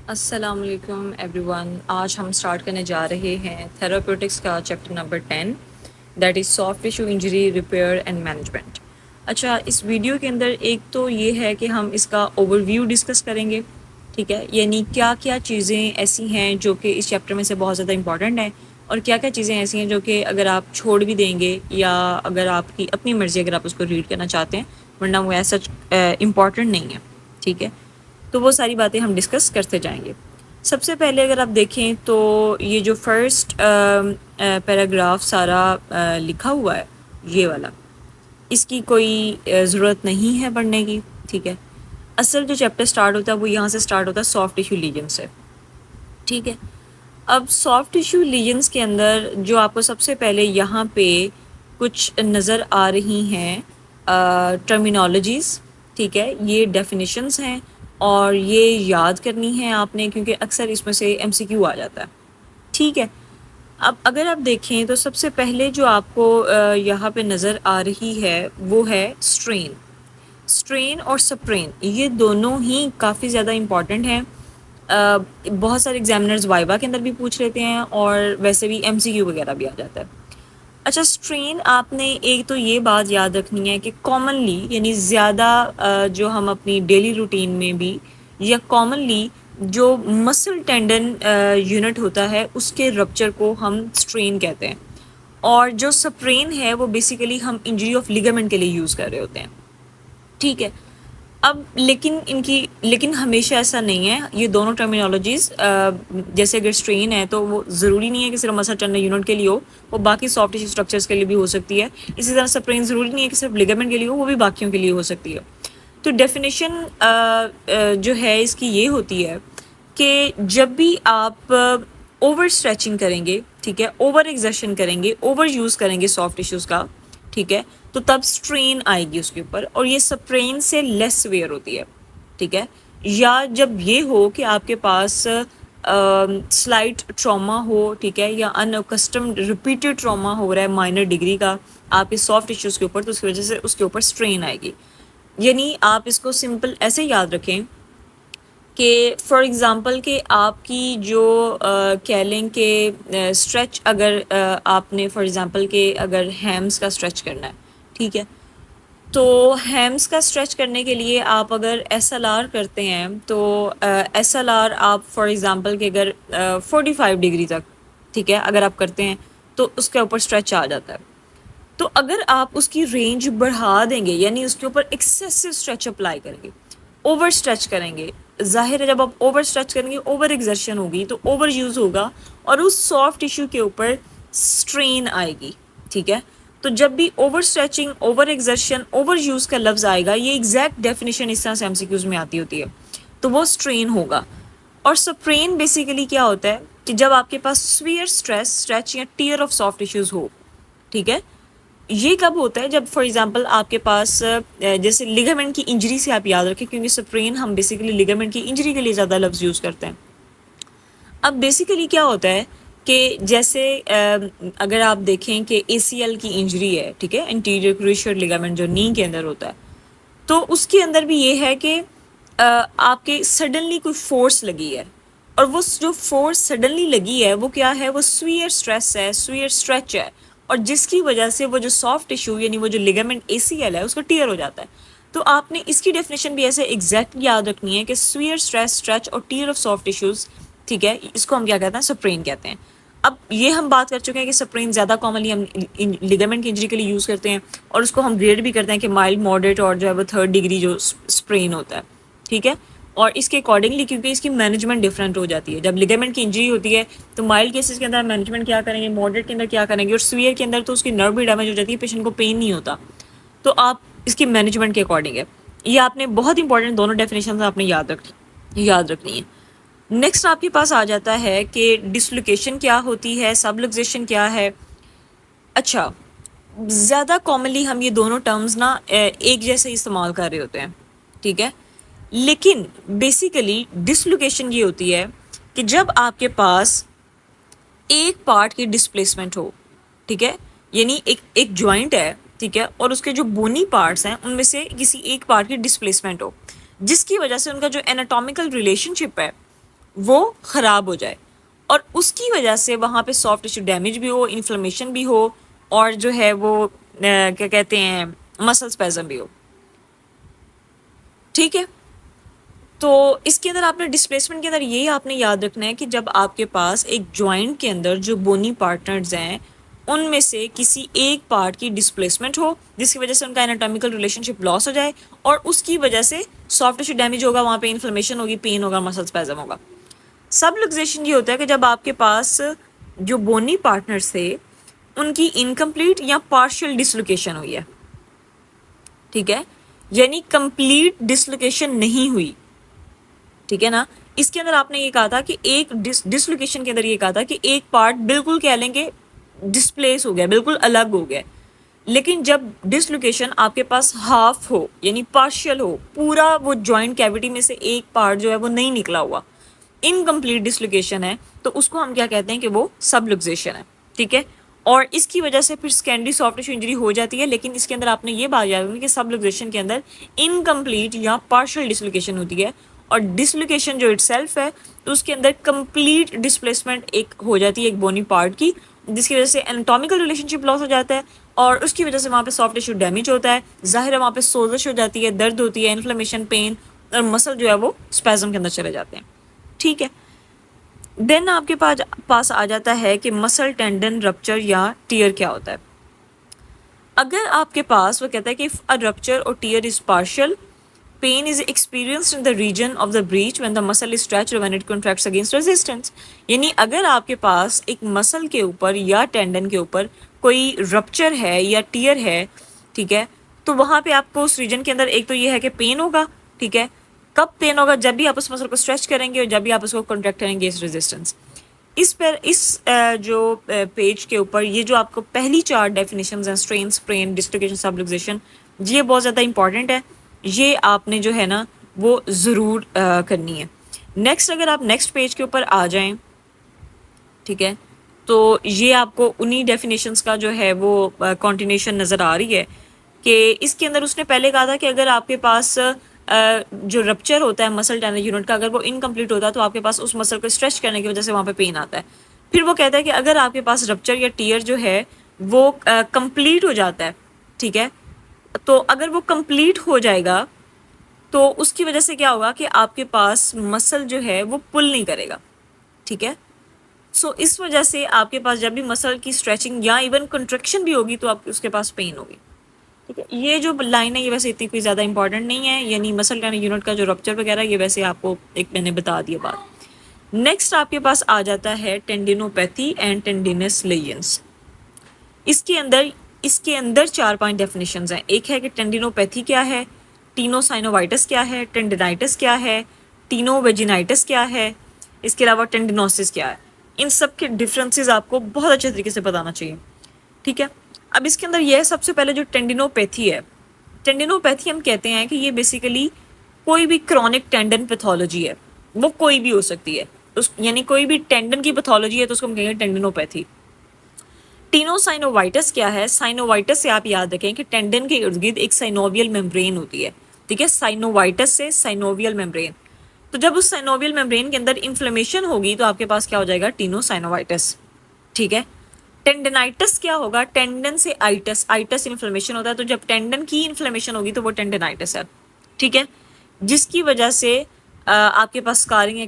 अस्सलाम वालेकुम एवरीवन। आज हम स्टार्ट करने जा रहे हैं थेरापेutiक्स का chapter number 10, that is soft tissue injury repair and management. अच्छा, इस वीडियो के अंदर एक तो ये है कि हम इसका ओवरव्यू डिस्कस करेंगे, ठीक है, यानी क्या क्या चीज़ें ऐसी हैं जो कि इस चैप्टर में से बहुत ज़्यादा इंपॉर्टेंट हैं और क्या क्या चीज़ें ऐसी हैं जो कि अगर आप छोड़ भी देंगे या अगर आपकी अपनी मर्ज़ी अगर आप उसको रीड करना चाहते हैं, वरना वो ऐसा इम्पॉर्टेंट नहीं है, ठीक है। तो वो सारी बातें हम डिस्कस करते जाएंगे। सबसे पहले अगर आप देखें तो ये जो फर्स्ट पैराग्राफ सारा लिखा हुआ है, ये वाला, इसकी कोई ज़रूरत नहीं है पढ़ने की, ठीक है। असल जो चैप्टर स्टार्ट होता है वो यहाँ से स्टार्ट होता है सॉफ्ट टिश्यू लीजन से, ठीक है। अब सॉफ्ट टिश्यू लीजन्स के अंदर जो आपको सबसे पहले यहाँ पे कुछ नज़र आ रही हैं टर्मिनोलॉजीज़, ठीक है, ये डेफिनेशंस हैं और ये याद करनी है आपने क्योंकि अक्सर इसमें से एमसीक्यू आ जाता है, ठीक है। अब अगर आप देखें तो सबसे पहले जो आपको यहाँ पे नज़र आ रही है वो है स्ट्रेन। स्ट्रेन और सप्रेन ये दोनों ही काफ़ी ज़्यादा इम्पॉर्टेंट हैं। बहुत सारे एग्जामिनर्स वाइवा के अंदर भी पूछ लेते हैं और वैसे भी एमसीक्यू वगैरह भी आ जाता है। अच्छा, स्ट्रेन आपने एक तो ये बात याद रखनी है कि कॉमनली यानी ज़्यादा जो हम अपनी डेली रूटीन में भी या कॉमनली जो मसल टेंडन यूनिट होता है उसके रप्चर को हम स्ट्रेन कहते हैं और जो सप्रेन है वो बेसिकली हम इंजरी ऑफ लिगामेंट के लिए यूज़ कर रहे होते हैं, ठीक है। अब लेकिन हमेशा ऐसा नहीं है। ये दोनों टर्मिनोलॉजीज़ जैसे अगर स्ट्रेन है तो वो ज़रूरी नहीं है कि सिर्फ मसल टेंडन यूनिट के लिए हो, वो बाकी सॉफ्ट टिश्यू स्ट्रक्चर्स के लिए भी हो सकती है। इसी तरह सप्रेन ज़रूरी नहीं है कि सिर्फ लिगामेंट के लिए हो, वो भी बाकियों के लिए हो सकती है। तो डेफिनेशन जो है इसकी ये होती है कि जब भी आप ओवर स्ट्रेचिंग करेंगे, ठीक है, ओवर एग्जर्शन करेंगे, ओवर यूज़ करेंगे सॉफ्ट टिश्यूज़ का, ठीक है, तो तब स्ट्रेन आएगी उसके ऊपर और ये सप्रेन से लेस सेवियर होती है, ठीक है। या जब ये हो कि आपके पास स्लाइट ट्रॉमा हो, ठीक है, या अनकस्टम्ड रिपीटेड ट्रॉमा हो रहा है माइनर डिग्री का आपके सॉफ्ट टिश्यूज़ के ऊपर, तो उसकी वजह से उसके ऊपर स्ट्रेन आएगी। यानी आप इसको सिंपल ऐसे याद रखें कि फॉर एग्ज़ाम्पल कि आपकी जो कह लें कि स्ट्रेच अगर आपने फॉर एग्ज़ाम्पल के अगर हैम्स का स्ट्रेच करना है, ठीक है, तो हैम्स का स्ट्रेच करने के लिए आप अगर एसएलआर करते हैं तो एसएलआर आप फॉर एग्ज़ाम्पल के अगर 45 डिग्री तक, ठीक है, अगर आप करते हैं तो उसके ऊपर स्ट्रेच आ जाता है। तो अगर आप उसकी रेंज बढ़ा देंगे यानी उसके ऊपर एक्सेसिव स्ट्रेच अप्लाई करेंगे, ओवर स्ट्रेच करेंगे, जाहिर है जब आप ओवर स्ट्रेच करेंगे ओवर एग्जर्शन होगी तो ओवर यूज़ होगा और उस सॉफ्ट टिश्यू के ऊपर स्ट्रेन आएगी, ठीक है। तो जब भी over stretching, over exertion, over use का लफ्ज़ आएगा, ये एग्जैक्ट डेफिनेशन इस तरह से एमसीक्यूज़ में आती होती है, तो वो स्ट्रेन होगा। और सप्रेन बेसिकली क्या होता है कि जब आपके पास स्वीयर स्ट्रेस, स्ट्रेच या टीयर ऑफ सॉफ्ट टिश्यूज़ हो, ठीक है। ये कब होता है जब फॉर एग्जांपल आपके पास जैसे लिगामेंट की इंजरी से आप याद रखें क्योंकि सप्रेन हम बेसिकली लिगामेंट की इंजरी के लिए ज़्यादा लफ्ज़ यूज़ करते हैं। अब बेसिकली क्या होता है कि जैसे अगर आप देखें कि एसीएल की इंजरी है, ठीक है, एंटीरियर क्रूशियल लिगामेंट जो नी के अंदर होता है, तो उसके अंदर भी ये है कि आपके सडनली कोई फोर्स लगी है और वो जो फोर्स सडनली लगी है वो क्या है, वो स्वीयर स्ट्रेस है, स्वीयर स्ट्रेच है और जिसकी वजह से वो जो सॉफ्ट टिश्यू यानी वो जो लिगामेंट एसीएल है उसका टीयर हो जाता है। तो आपने इसकी डेफिनेशन भी ऐसे एग्जैक्ट याद रखनी है कि स्वीयर स्ट्रेस, स्ट्रेच और टीयर ऑफ सॉफ्ट टिश्यूज़, ठीक है, इसको हम क्या कहते हैं, सप्रेन कहते हैं। अब ये हम बात कर चुके हैं कि सप्रेन ज़्यादा कॉमनली हम लिगामेंट की इंजरी के लिए यूज़ करते हैं और उसको हम ग्रेड भी करते हैं कि माइल्ड, मॉडरेट और जो है वो 3rd डिग्री जो स्प्रेन होता है, ठीक है। और इसके अकॉर्डिंगली क्योंकि इसकी मैनेजमेंट डिफरेंट हो जाती है, जब लिगामेंट की इंजरी होती है तो माइल्ड केसेस के अंदर मैनेजमेंट क्या करेंगे, मॉडरेट के अंदर क्या करेंगे और सीवियर के अंदर तो उसकी नर्व भी डैमेज हो जाती है, पेशेंट को पेन नहीं होता, तो आप इसकी मैनेजमेंट के अकॉर्डिंग है। ये आपने बहुत इंपॉर्टेंट दोनों डेफिनेशन आपने याद रखनी है। नेक्स्ट आपके पास आ जाता है कि डिसलोकेशन क्या होती है, सबलक्सेशन क्या है। अच्छा, ज़्यादा कॉमनली हम ये दोनों टर्म्स ना एक जैसे इस्तेमाल कर रहे होते हैं, ठीक है, लेकिन बेसिकली डिसलोकेशन ये होती है कि जब आपके पास एक पार्ट की डिस्प्लेसमेंट हो, ठीक है, यानी एक जॉइंट है, ठीक है, और उसके जो बोनी पार्ट्स हैं उनमें से किसी एक पार्ट की डिस्प्लेसमेंट हो जिसकी वजह से उनका जो एनाटॉमिकल रिलेशनशिप है वो ख़राब हो जाए और उसकी वजह से वहाँ पे सॉफ्ट टिश्यू डैमेज भी हो, इन्फ्लेमेशन भी हो और जो है वो क्या कहते हैं मसल स्पैज़म भी हो। ठीक है, तो इसके अंदर आपने डिस्प्लेसमेंट के अंदर ये आपने याद रखना है कि जब आपके पास एक जॉइंट के अंदर जो बोनी पार्टनर्स हैं उनमें से किसी एक पार्ट की डिस्प्लेसमेंट हो जिसकी वजह से उनका एनाटॉमिकल रिलेशनशिप लॉस हो जाए और उसकी वजह से सॉफ्ट टिश्यू डैमेज होगा, वहाँ पे इन्फ्लेमेशन होगी, पेन होगा, मसल स्पैज़म होगा। सबलक्सेशन ये होता है कि जब आपके पास जो बोनी पार्टनर्स थे उनकी इनकम्प्लीट या पार्शियल डिसलोकेशन हुई है। ठीक है, यानी कंप्लीट डिसलोकेशन नहीं हुई। ठीक है ना, इसके अंदर आपने ये कहा था कि एक डिसलोकेशन के अंदर ये कहा था कि एक पार्ट बिल्कुल कह लेंगे डिस्प्लेस हो गया, बिल्कुल अलग हो गया। लेकिन जब डिसलोकेशन आपके पास हाफ हो यानी पार्शियल हो, पूरा वो जॉइंट कैविटी में से एक पार्ट जो है वो नहीं निकला हुआ, इनकम्प्लीट डिसलोकेशन है, तो उसको हम क्या कहते हैं कि वो सबलक्सेशन है। ठीक है, और इसकी वजह से फिर सेकेंडरी सॉफ्ट टिश्यू इंजरी हो जाती है। लेकिन इसके अंदर आपने ये बात याद रखनी कि सबलक्सेशन के अंदर इनकम्प्लीट या पार्शियल डिसलोकेशन होती है और डिसलोकेशन जो इटसेल्फ है तो उसके अंदर कंप्लीट डिस्प्लेसमेंट एक हो जाती है एक बोनी पार्ट की, जिसकी वजह से एनाटॉमिकल रिलेशनशिप लॉस हो जाता है और उसकी वजह से वहाँ पे सॉफ्ट टिश्यू डैमेज होता है। जाहिर है वहाँ पे सोजिश हो जाती है, दर्द होती है, इन्फ्लेमेशन, पेन और मसल जो है वो स्पैज़म के अंदर चले जाते हैं। ठीक है, देन आपके पास आ जाता है कि मसल टेंडन रप्चर या टीयर क्या होता है। अगर आपके पास वो कहता है कि अ रप्चर और tear is partial, pain is experienced in the region of the breach when the muscle is stretched when it contracts against resistance. यानी अगर आपके पास एक मसल के ऊपर या टेंडन के ऊपर कोई रप्चर है या टीयर है, ठीक है, तो वहाँ पे आपको उस रीजन के अंदर एक तो ये है कि पेन होगा। ठीक है, कब पेन होगा? जब भी आप उस मसल को स्ट्रेच करेंगे और जब भी आप उसको कॉन्ट्रैक्ट करेंगे इस रेजिस्टेंस। इस जो पेज के ऊपर ये जो आपको पहली 4 डेफिनेशंस हैं, स्ट्रेन, स्प्रेन, डिस्लोकेशन, सबलक्सेशन, ये बहुत ज़्यादा इंपॉर्टेंट है। ये आपने जो है ना वो ज़रूर करनी है। नेक्स्ट अगर आप नेक्स्ट पेज के ऊपर आ जाएं, ठीक है, तो ये आपको उन्हीं डेफिनेशंस का जो है वो कॉन्टिन्यूशन नज़र आ रही है कि इसके अंदर उसने पहले कहा था कि अगर आपके पास जो रप्चर होता है मसल टेंडन यूनिट का, अगर वो इनकम्प्लीट होता है तो आपके पास उस मसल को स्ट्रेच करने की वजह से वहाँ पे पेन आता है। फिर वो कहता है कि अगर आपके पास रप्चर या टीयर जो है वो कंप्लीट हो जाता है, ठीक है, तो अगर वो कंप्लीट हो जाएगा तो उसकी वजह से क्या होगा कि आपके पास मसल जो है वो पुल नहीं करेगा। ठीक है, सो इस वजह से आपके पास जब भी मसल की स्ट्रेचिंग या इवन कंट्रैक्शन भी होगी तो आप उसके पास पेन होगी। ठीक है, ये जो लाइन है ये वैसे इतनी कोई ज़्यादा इंपॉर्टेंट नहीं है, यानी मसल टेंडन यूनिट का जो रप्चर वगैरह ये वैसे आपको एक मैंने बता दिया बात। नेक्स्ट आपके पास आ जाता है टेंडिनोपैथी एंड टेंडिनस लेयंस। इसके अंदर 4-5 डेफिनेशंस हैं। एक है कि टेंडिनोपैथी क्या है, टीनोसाइनोवाइटिस क्या है, टेंडिनाइटिस क्या है, टीनोवेजिनाइटिस क्या है, इसके अलावा टेंडिनोसिस क्या है। इन सब के डिफरेंसेस आपको बहुत अच्छे तरीके से बताना चाहिए। ठीक है, अब इसके अंदर यह सबसे पहले जो टेंडिनोपैथी है, टेंडिनोपैथी हम कहते हैं कि ये बेसिकली कोई भी क्रॉनिक टेंडन पैथोलॉजी है, वो कोई भी हो सकती है, यानी कोई भी टेंडन की पैथोलॉजी है तो उसको हम कहेंगे टेंडिनोपैथी। टीनोसाइनोवाइटिस क्या है? साइनोवाइटिस से आप याद रखें कि टेंडन के इर्द गिर्द एक साइनोवियल मेम्ब्रेन होती है। ठीक है, साइनोवाइटिस से साइनोवियल मेम्ब्रेन, तो जब उस साइनोवियल मेम्ब्रेन के अंदर इन्फ्लेमेशन होगी तो आपके पास क्या हो जाएगा? टीनोसाइनोवाइटिस। ठीक है, टेंडनाइटिस क्या होगा? टेंडन से आइटस, आइटस इन्फ्लेमेशन होता है, तो जब टेंडन की इन्फ्लेमेशन होगी तो वो टेंडनाइटिस है। ठीक है, जिसकी वजह से आपके पास स्कारिंग या